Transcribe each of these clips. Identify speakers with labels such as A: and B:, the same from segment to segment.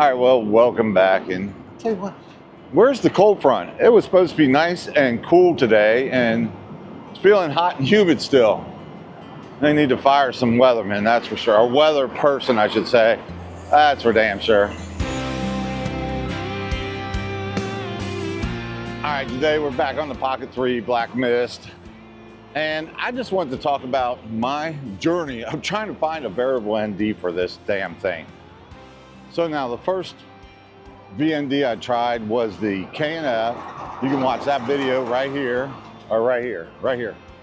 A: All right, well, welcome back. And tell you what, where's the cold front? It was supposed to be nice and cool today, and it's feeling hot and humid still. They need to fire some weathermen, that's for sure. A weather person, I should say. That's for damn sure. All right, today we're back on the Pocket 3 Black Mist. And I just wanted to talk about my journey of trying to find a variable ND for this damn thing. So now the first VND I tried was the K&F. You can watch that video right here, or right here,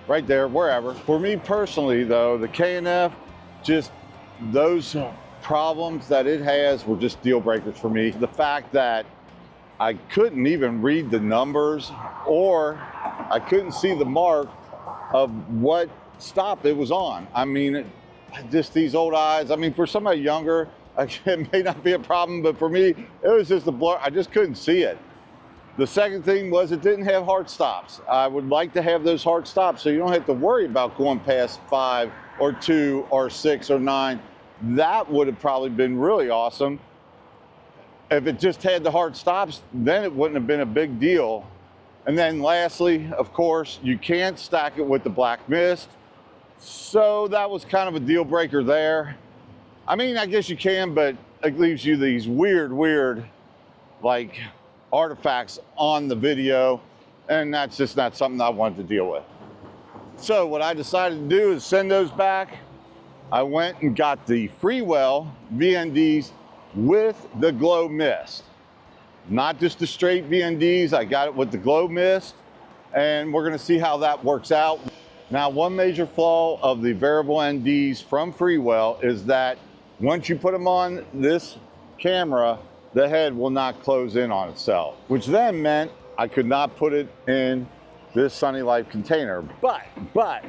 A: right there, wherever. For me personally though, the K&F, just those problems that it has were just deal breakers for me. The fact that I couldn't even read the numbers, or I couldn't see the mark of what stop it was on. I mean, just these old eyes. I mean, for somebody younger, it may not be a problem, but for me, it was just a blur. I just couldn't see it. The second thing was it didn't have hard stops. I would like to have those hard stops so you don't have to worry about going past 5 or 2 or 6 or 9. That would have probably been really awesome. If it just had the hard stops, then it wouldn't have been a big deal. And then lastly, of course, you can't stack it with the Black Mist. So that was kind of a deal breaker there. I mean, I guess you can, but it leaves you these weird, like, artifacts on the video, and that's just not something I wanted to deal with. So what I decided to do is send those back. I went and got the Freewell VNDs with the glow mist. Not just the straight VNDs, I got it with the glow mist, and we're gonna see how that works out. Now, one major flaw of the variable NDs from Freewell is that once you put them on this camera, the head will not close in on itself, which then meant I could not put it in this Sunny Life container. But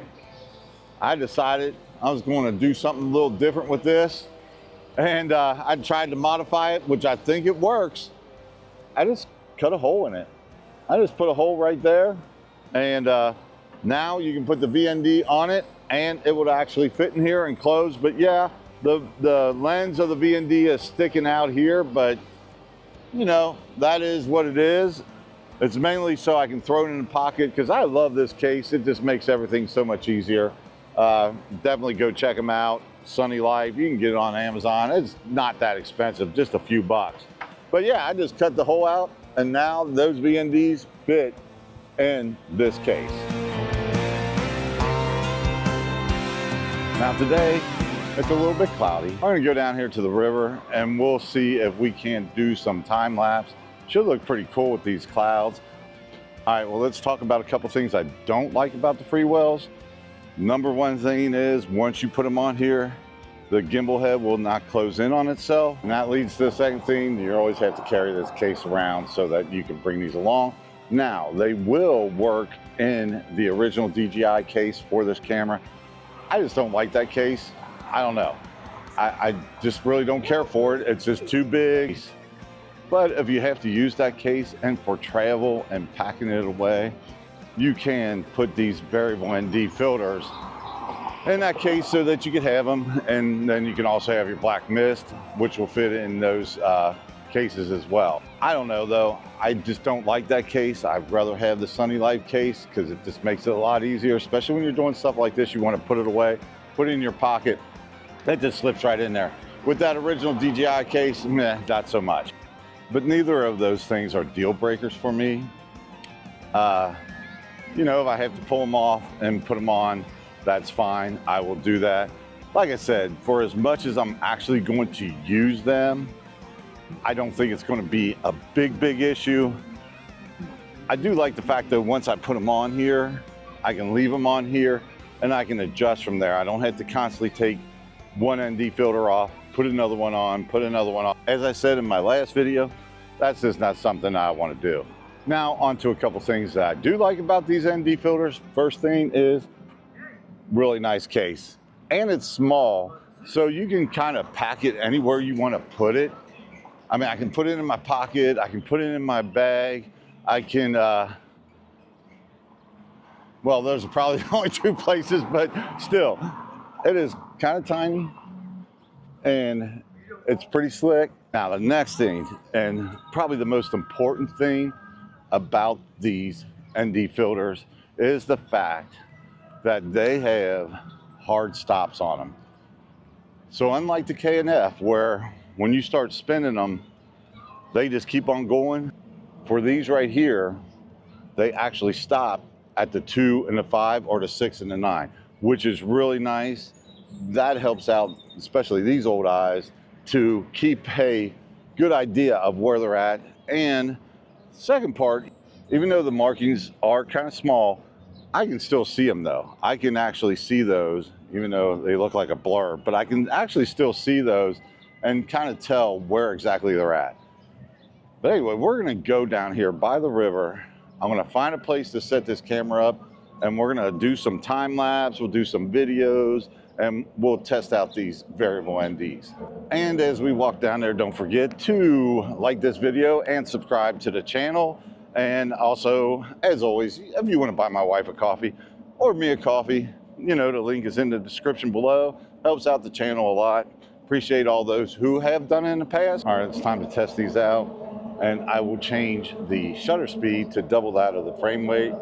A: I decided I was going to do something a little different with this, and I tried to modify it, which I think it works. I just cut a hole in it. I just put a hole right there, and now you can put the VND on it, and it would actually fit in here and close. But yeah, the lens of the VND is sticking out here, but you know, that is what it is. It's mainly so I can throw it in the pocket, because I love this case. It just makes everything so much easier. Definitely go check them out. Sunny Life, you can get it on Amazon. It's not that expensive, just a few bucks. But yeah, I just cut the hole out, and now those VNDs fit in this case. Now today, it's a little bit cloudy. I'm gonna go down here to the river, and we'll see if we can't do some time lapse. Should look pretty cool with these clouds. All right, well, let's talk about a couple things I don't like about the Freewells. Number one thing is, once you put them on here, the gimbal head will not close in on itself. And that leads to the second thing. You always have to carry this case around so that you can bring these along. Now, they will work in the original DJI case for this camera. I just don't like that case. I don't know. I just really don't care for it. It's just too big. But if you have to use that case and for travel and packing it away, you can put these variable ND filters in that case so that you can have them. And then you can also have your Black Mist, which will fit in those cases as well. I don't know though. I just don't like that case. I'd rather have the Sunny Life case, because it just makes it a lot easier, especially when you're doing stuff like this. You want to put it away, put it in your pocket. That just slips right in there. With that original DJI case, meh, not so much. But neither of those things are deal breakers for me. You know, if I have to pull them off and put them on, that's fine. I will do that. Like I said, for as much as I'm actually going to use them, I don't think it's going to be a big issue. I do like the fact that once I put them on here, I can leave them on here and I can adjust from there. I don't have to constantly take one ND filter off, put another one on, put another one off. As I said in my last video, that's just not something I want to do. Now on to a couple things that I do like about these ND filters. First thing is really nice case, and it's small, so you can kind of pack it anywhere you want to put it. I mean, I can put it in my pocket, I can put it in my bag, I can, well, those are probably the only two places, but still, it is kind of tiny, and it's pretty slick. Now, the next thing, and probably the most important thing about these ND filters, is the fact that they have hard stops on them. So unlike the K&F, where when you start spinning them, they just keep on going, for these right here, they actually stop at the 2 and the 5 or the 6 and the 9, which is really nice. That helps out, especially these old eyes, to keep a good idea of where they're at. And second part, even though the markings are kind of small, I can still see them though. I can actually see those, even though they look like a blur, but I can actually still see those and kind of tell where exactly they're at. But anyway, we're gonna go down here by the river. I'm gonna find a place to set this camera up, and we're gonna do some time lapse, we'll do some videos, and we'll test out these variable NDs. And as we walk down there, don't forget to like this video and subscribe to the channel. And also, as always, if you want to buy my wife a coffee or me a coffee, you know, the link is in the description below. Helps out the channel a lot. Appreciate all those who have done it in the past. All right, it's time to test these out. And I will change the shutter speed to double that of the frame rate.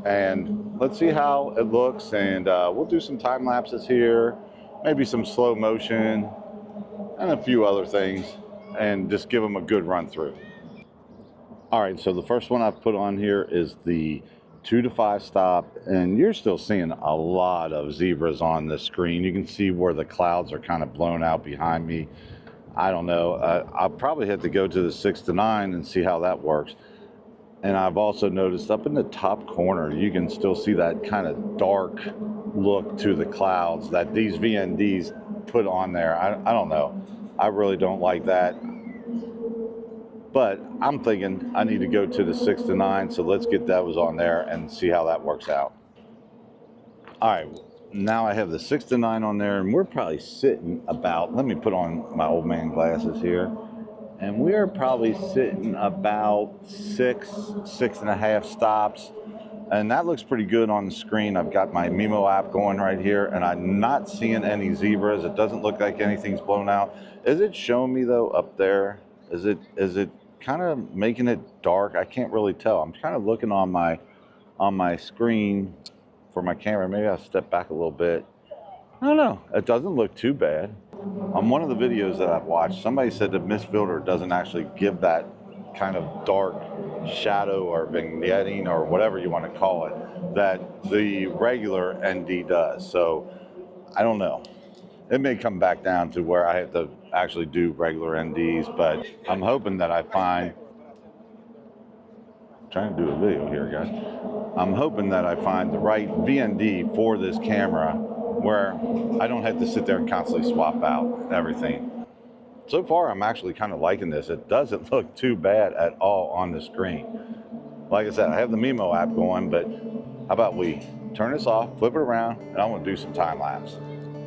A: And let's see how it looks. And we'll do some time lapses here, maybe some slow motion, and a few other things, and just give them a good run through. All right, so the first one I've put on here is the 2 to 5 stop, and you're still seeing a lot of zebras on the screen. You can see where the clouds are kind of blown out behind me. I don't know. I'll probably have to go to the 6 to 9 and see how that works. And I've also noticed up in the top corner, you can still see that kind of dark look to the clouds that these VNDs put on there. I don't know. I really don't like that. But I'm thinking I need to go to the 6 to 9, so let's get those on there and see how that works out. All right, now I have the 6 to 9 on there, and we're probably sitting about, let me put on my old man glasses here, and we're probably sitting about 6.5 stops, and that looks pretty good on the screen. I've got my Mimo app going right here, and I'm not seeing any zebras. It doesn't look like anything's blown out. Is it showing me though up there? Is it kind of making it dark? I can't really tell. I'm kind of looking on my screen for my camera. Maybe I'll step back a little bit. I don't know. It doesn't look too bad. On one of the videos that I've watched, somebody said the mist filter doesn't actually give that kind of dark shadow or vignetting or whatever you want to call it that the regular ND does. So I don't know. It may come back down to where I have to actually do regular NDs, but I'm hoping that I find, trying to do a video here, guys. I'm hoping that I find the right VND for this camera where I don't have to sit there and constantly swap out everything. So far, I'm actually kind of liking this. It doesn't look too bad at all on the screen. Like I said, I have the Mimo app going, but how about we turn this off, flip it around, and I want to do some time lapse.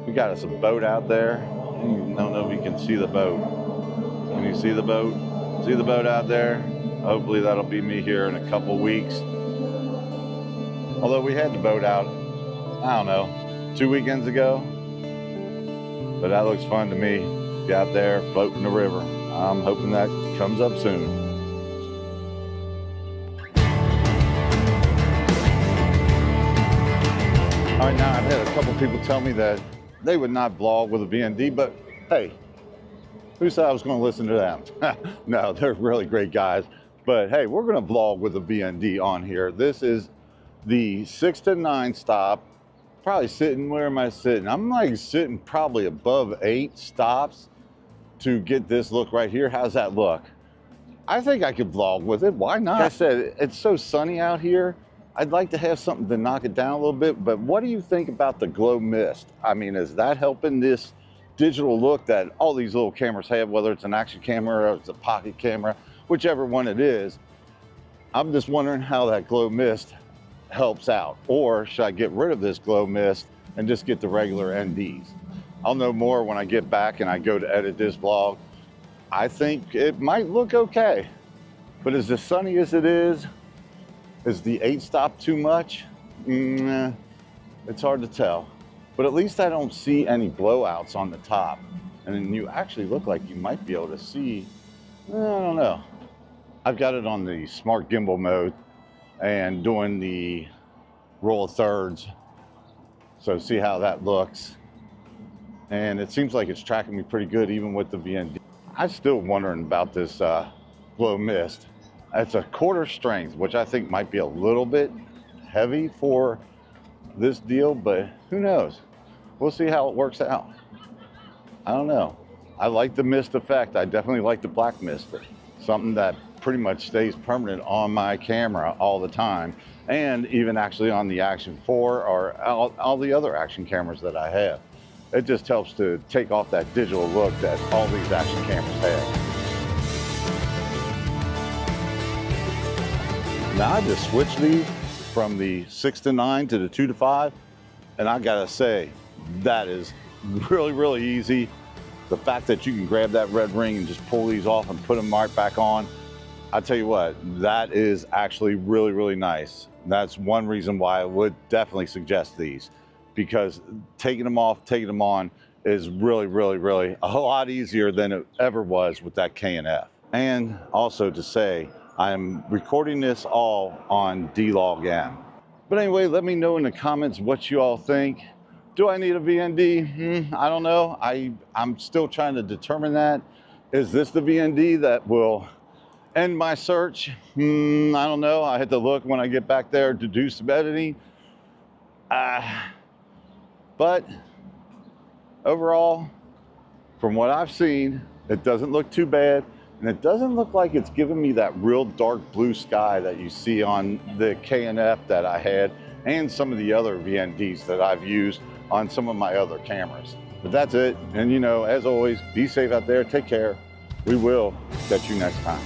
A: We got us a boat out there. I don't know if you can see the boat. Can you see the boat? See the boat out there? Hopefully that'll be me here in a couple weeks. Although we had the boat out, I don't know, 2 weekends ago. But that looks fun to me. Be out there floating the river. I'm hoping that comes up soon. All right, now I've had a couple people tell me that they would not vlog with a VND, but hey, who said I was going to listen to them? No, they're really great guys. But hey, we're going to vlog with a VND on here. This is the 6 to 9 stop. Probably sitting, where am I sitting? I'm like sitting probably above 8 stops to get this look right here. How's that look? I think I could vlog with it. Why not? Like I said, it's so sunny out here. I'd like to have something to knock it down a little bit, but what do you think about the glow mist? I mean, is that helping this digital look that all these little cameras have, whether it's an action camera or it's a pocket camera, whichever one it is? I'm just wondering how that glow mist helps out, or should I get rid of this glow mist and just get the regular NDs? I'll know more when I get back and I go to edit this vlog. I think it might look okay, but as sunny as it is the 8 stop too much? It's hard to tell. But at least I don't see any blowouts on the top. and then you actually look like you might be able to see, I don't know. I've got it on the smart gimbal mode and doing the roll of thirds. So see how that looks. And it seems like it's tracking me pretty good even with the VND. I'm still wondering about this glow mist. It's a quarter strength, which I think might be a little bit heavy for this deal, but who knows? We'll see how it works out. I don't know. I like the mist effect. I definitely like the black mist. Something that pretty much stays permanent on my camera all the time, and even actually on the Action 4 or all the other action cameras that I have. It just helps to take off that digital look that all these action cameras have. Now I just switched these from the 6-9 to the 2-5, and I gotta say, that is really, really easy. The fact that you can grab that red ring and just pull these off and put them right back on, I tell you what, that is actually really, really nice. That's one reason why I would definitely suggest these, because taking them off, taking them on is really, really, really a whole lot easier than it ever was with that K&F. And also to say, I'm recording this all on D-Log-M. But anyway, let me know in the comments what you all think. Do I need a VND? I don't know. I'm still trying to determine that. Is this the VND that will end my search? I don't know. I had to look when I get back there to do some editing. But overall, from what I've seen, it doesn't look too bad. And it doesn't look like it's giving me that real dark blue sky that you see on the K&F that I had and some of the other VNDs that I've used on some of my other cameras. But that's it. And you know, as always, be safe out there. Take care. We will catch you next time.